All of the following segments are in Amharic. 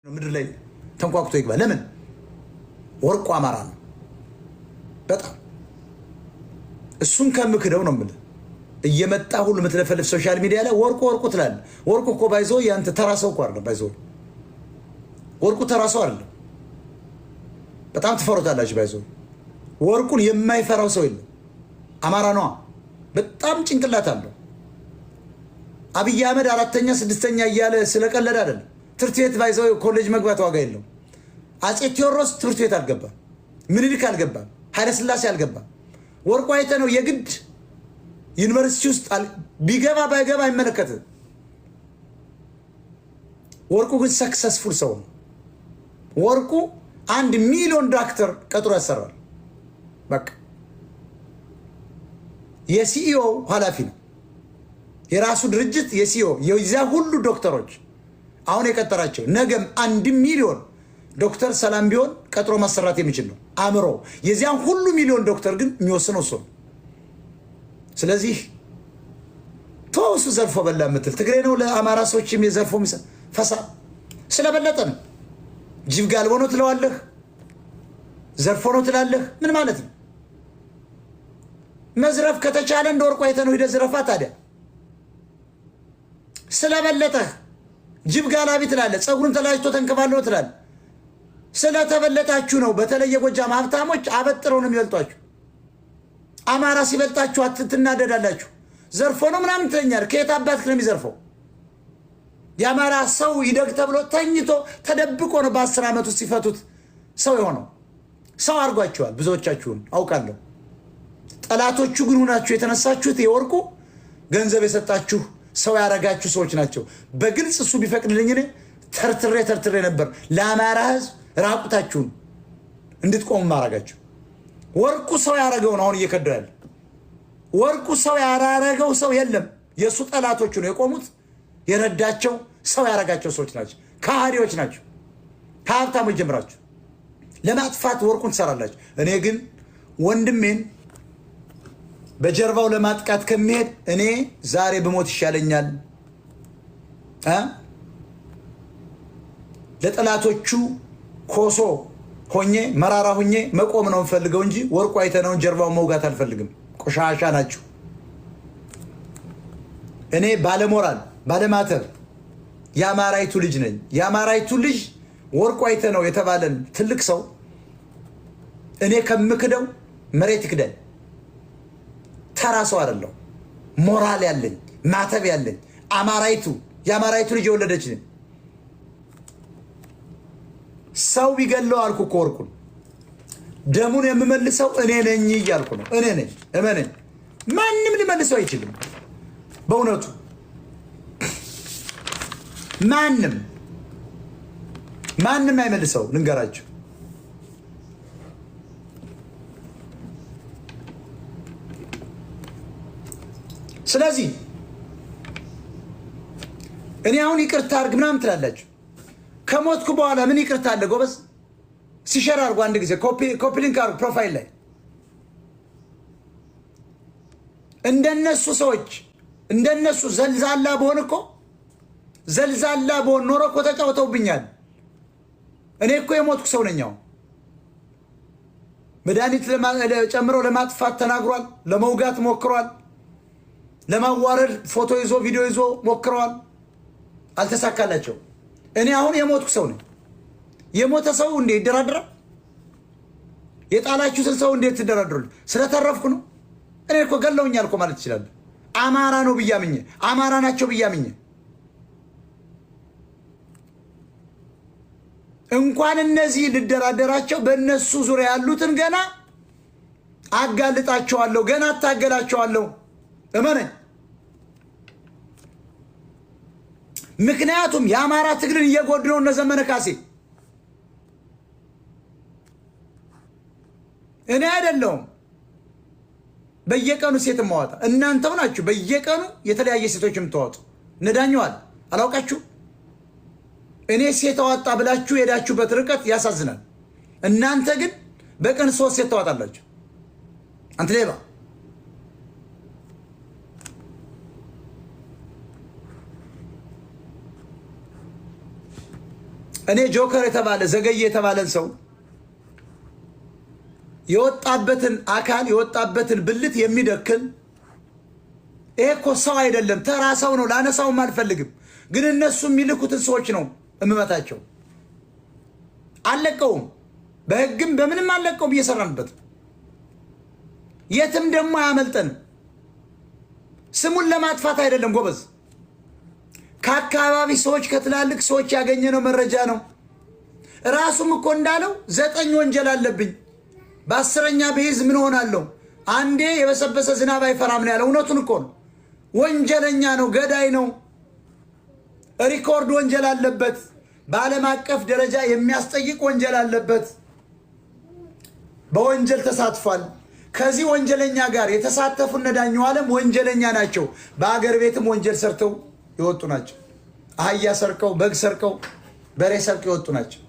ምድር ላይ ተንቋቁቶ ይግባ። ለምን ወርቁ አማራ ነው። በጣም እሱን ከምክደው ነው የምልህ። እየመጣ ሁሉ የምትለፈልፍ ሶሻል ሚዲያ ላይ ወርቁ ወርቁ ትላለህ። ወርቁ እኮ ባይዞ ያንተ ተራሰው እኮ አይደለም። ባይዞ ወርቁ ተራሰው አይደለም። በጣም ትፈሩታላችሁ። ባይዞ ወርቁን የማይፈራው ሰው የለም። አማራ ነው። በጣም ጭንቅላት አለው። አብይ አህመድ አራተኛ ስድስተኛ እያለ ስለቀለደ አይደለም። ትምህርት ቤት ባይዘው ኮሌጅ መግባት ዋጋ የለውም። አፄ ቴዎድሮስ ትምህርት ቤት አልገባም። ምኒልክ አልገባም። ኃይለ ሥላሴ አልገባም። ወርቁ አይተ ነው የግድ ዩኒቨርሲቲ ውስጥ ቢገባ ባይገባ አይመለከትም። ወርቁ ግን ሰክሰስፉል ሰው ነው። ወርቁ 1 ሚሊዮን ዶክተር ቀጥሮ ያሰራል። በቃ የሲኢኦ ኃላፊ ነው። የራሱ ድርጅት የሲኢኦ የዚያ ሁሉ ዶክተሮች አሁን የቀጠራቸው ነገም 1 ሚሊዮን ዶክተር ሰላም ቢሆን ቀጥሮ ማሰራት የሚችል ነው። አምሮ የዚያን ሁሉ ሚሊዮን ዶክተር ግን የሚወስነው እሱ ነው። ስለዚህ ተወሱ ዘርፎ በላ የምትል ትግሬ ነው። ለአማራ ሰዎችም የዘርፎ ፈሳ ስለበለጠ ነው። ጅብ ጋልቦ ነው ትለዋለህ፣ ዘርፎ ነው ትላለህ። ምን ማለት ነው? መዝረፍ ከተቻለ እንደ ወርቁ አይተህ ነው ሂደህ ዝረፋ። ታዲያ ስለበለጠህ ጅብ ጋላቢ ትላለህ፣ ፀጉሩን ተላጭቶ ተንከባለው ትላለህ። ስለተበለጣችሁ ነው። በተለይ የጎጃም ሀብታሞች አበጥረው ነው የሚበልጧችሁ። አማራ ሲበልጣችሁ አትናደዳላችሁ። ዘርፎ ነው ምናምን ትለኛለህ። ከየት አባትህ ነው የሚዘርፈው? የአማራ ሰው ይደግ ተብሎ ተኝቶ ተደብቆ ነው በ10 ዓመት ውስጥ ሲፈቱት ሰው የሆነው። ሰው አድርጓቸዋል ብዙዎቻችሁን አውቃለሁ። ጠላቶቹ ግን ሆናችሁ የተነሳችሁት የወርቁ ገንዘብ የሰጣችሁ ሰው ያረጋችሁ ሰዎች ናቸው። በግልጽ እሱ ቢፈቅድልኝ እኔ ተርትሬ ነበር ለአማራ ሕዝብ ራቁታችሁን እንድትቆሙ ማረጋችሁ። ወርቁ ሰው ያረገውን አሁን እየከዳው ያለ ወርቁ ሰው ያራረገው ሰው የለም። የእሱ ጠላቶቹ ነው የቆሙት። የረዳቸው ሰው ያረጋቸው ሰዎች ናቸው። ከሃዲዎች ናቸው። ከሀብታሞች ጀምራችሁ ለማጥፋት ወርቁን ትሰራላችሁ። እኔ ግን ወንድሜን በጀርባው ለማጥቃት ከሚሄድ እኔ ዛሬ ብሞት ይሻለኛል። ለጠላቶቹ ኮሶ ሆኜ መራራ ሆኜ መቆም ነው የምፈልገው እንጂ ወርቁ አይተነውን ጀርባውን መውጋት አልፈልግም። ቆሻሻ ናችሁ። እኔ ባለሞራል ባለማተብ የአማራይቱ ልጅ ነኝ። የአማራይቱ ልጅ ወርቁ አይተነው የተባለን ትልቅ ሰው እኔ ከምክደው መሬት ይክዳል። ተራ ሰው አይደለሁ። ሞራል ያለኝ ማተብ ያለኝ አማራይቱ የአማራይቱ ልጅ የወለደች ነኝ። ሰው ቢገለው አልኩ እኮ ወርቁን ደሙን የምመልሰው እኔ ነኝ እያልኩ ነው። እኔ ነኝ እመነኝ። ማንም ሊመልሰው አይችልም። በእውነቱ ማንም አይመልሰው። ልንገራችሁ፣ ስለዚህ እኔ አሁን ይቅርታ አድርግ ምናምን ትላላችሁ። ከሞትኩ በኋላ ምን ይቅርታ አለ ጎበዝ? ሲሸር አድርጎ አንድ ጊዜ ኮፒ ሊንክ አድርጎ ፕሮፋይል ላይ እንደነሱ ሰዎች እንደነሱ ዘልዛላ በሆን እኮ ዘልዛላ በሆን ኖሮ እኮ ተጫውተውብኛል። እኔ እኮ የሞትኩ ሰው ነኛው። መድኃኒት ጨምረው ለማጥፋት ተናግሯል። ለመውጋት ሞክሯል። ለማዋረድ ፎቶ ይዞ ቪዲዮ ይዞ ሞክረዋል። አልተሳካላቸው። እኔ አሁን የሞትኩ ሰው ነኝ። የሞተ ሰው እንዴት ይደራደራል? የጣላችሁትን ሰው እንዴት ትደራደሩል? ስለተረፍኩ ነው። እኔ እኮ ገለውኛል እኮ ማለት ይችላል። አማራ ነው ብያምኘ አማራ ናቸው ብያምኘ እንኳን እነዚህ ልደራደራቸው በእነሱ ዙሪያ ያሉትን ገና አጋልጣቸዋለሁ፣ ገና አታገላቸዋለሁ። እመነኝ። ምክንያቱም የአማራ ትግልን እየጎዱ ነው እነ ዘመነ ካሴ። እኔ አይደለሁም በየቀኑ ሴት ማዋጣ፣ እናንተው ናችሁ በየቀኑ የተለያየ ሴቶች የምታወጡ። ነዳኛዋል አላውቃችሁ። እኔ ሴት አዋጣ ብላችሁ ሄዳችሁበት ርቀት ያሳዝናል። እናንተ ግን በቀን 3 ሴት ታዋጣላችሁ። አንተ ሌባ እኔ ጆከር የተባለ ዘገየ የተባለን ሰው የወጣበትን አካል የወጣበትን ብልት የሚደክል ይሄ እኮ ሰው አይደለም፣ ተራ ሰው ነው። ላነሳውም አልፈልግም፣ ግን እነሱ የሚልኩትን ሰዎች ነው እምመታቸው። አለቀውም፣ በህግም በምንም አለቀውም። እየሰራንበት የትም ደግሞ አያመልጠንም። ስሙን ለማጥፋት አይደለም ጎበዝ፣ ከአካባቢ ሰዎች ከትላልቅ ሰዎች ያገኘነው መረጃ ነው። ራሱም እኮ እንዳለው 9 ወንጀል አለብኝ፣ በ10ኛ ብይዝ ምን ሆናለሁ? አንዴ የበሰበሰ ዝናብ አይፈራም ነው ያለው። እውነቱን እኮ ነው። ወንጀለኛ ነው፣ ገዳይ ነው። ሪኮርድ ወንጀል አለበት፣ በዓለም አቀፍ ደረጃ የሚያስጠይቅ ወንጀል አለበት። በወንጀል ተሳትፏል። ከዚህ ወንጀለኛ ጋር የተሳተፉ እነ ዳኘው ዓለም ወንጀለኛ ናቸው። በአገር ቤትም ወንጀል ሰርተው የወጡ ናቸው። አህያ ሰርቀው፣ በግ ሰርቀው፣ በሬ ሰርቀው የወጡ ናቸው።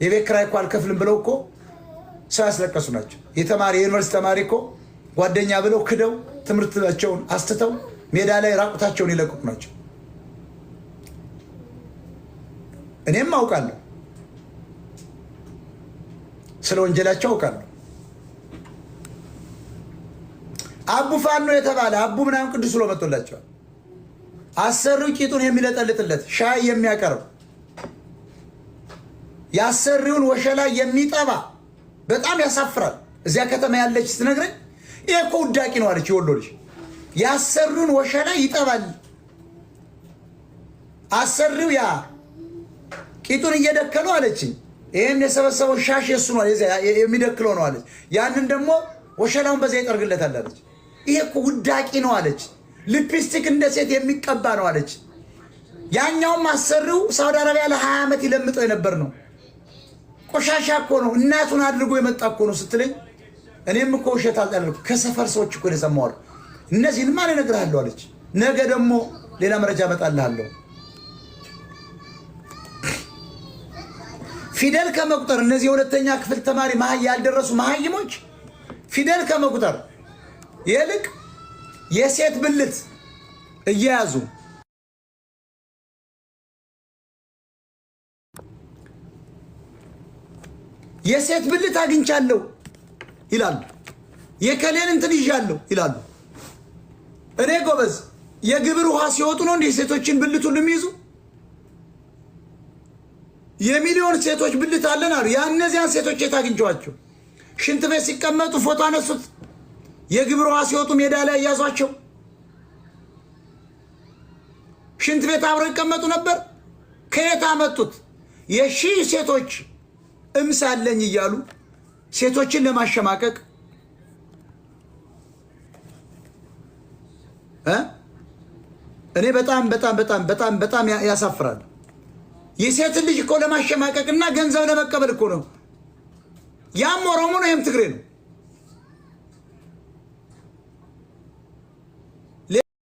የቤት ኪራይ እኮ አልከፍልም ብለው እኮ ሰው ያስለቀሱ ናቸው። የተማሪ የዩኒቨርሲቲ ተማሪ እኮ ጓደኛ ብለው ክደው ትምህርታቸውን አስትተው ሜዳ ላይ ራቁታቸውን ይለቅቁ ናቸው። እኔም አውቃለሁ፣ ስለ ወንጀላቸው አውቃለሁ። አቡ ፋኖ የተባለ አቡ ምናምን ቅዱስ ብሎ መጥቶላቸዋል። አሰሪው ቂጡን የሚለጠልጥለት ሻይ የሚያቀርብ የአሰሪውን ወሸላ የሚጠባ በጣም ያሳፍራል። እዚያ ከተማ ያለች ስትነግረኝ ይሄ እኮ ውዳቂ ነው አለች። የወሎ ልጅ የአሰሪውን ወሸላ ይጠባል። አሰሪው ያ ቂጡን እየደከለው አለችኝ። ይህን የሰበሰበው ሻሽ የሱ ነው የሚደክለው ነው አለች። ያንን ደግሞ ወሸላውን በዚያ ይጠርግለታል አለች። ይሄ እኮ ውዳቂ ነው አለች። ሊፕስቲክ እንደ ሴት የሚቀባ ነው አለች። ያኛውም አሰሪው ሳውዲ አረቢያ ለ20 ዓመት ይለምጠው የነበር ነው። ቆሻሻ እኮ ነው፣ እናቱን አድርጎ የመጣ እኮ ነው ስትለኝ እኔም እኮ ውሸት አልጠለልኩ። ከሰፈር ሰዎች እኮ የሰማዋል። እነዚህን ማን እነግርሃለሁ አለች። ነገ ደግሞ ሌላ መረጃ እመጣልሃለሁ። ፊደል ከመቁጠር እነዚህ የሁለተኛ ክፍል ተማሪ ያልደረሱ መሀይሞች ፊደል ከመቁጠር ይልቅ የሴት ብልት እየያዙ የሴት ብልት አግኝቻለሁ ይላሉ። የከሌን እንትን ይዣለሁ ይላሉ። እኔ ጎበዝ የግብር ውሃ ሲወጡ ነው እንዲህ ሴቶችን ብልት ሁሉ የሚይዙ። የሚሊዮን ሴቶች ብልት አለን አሉ። ያነዚያን ሴቶች የት አግኝቸዋቸው? ሽንት ቤት ሲቀመጡ ፎቶ አነሱት። የግብር ውሃ ሲወጡ ሜዳ ላይ ያዟቸው። ሽንት ቤት አብረው ይቀመጡ ነበር። ከየት አመጡት? የሺህ ሴቶች እምሳለኝ እያሉ ሴቶችን ለማሸማቀቅ እኔ በጣም ያሳፍራል። የሴትን ልጅ እኮ ለማሸማቀቅና ገንዘብ ለመቀበል እኮ ነው። ያም ኦሮሞ ነው፣ ይህም ትግሬ ነው።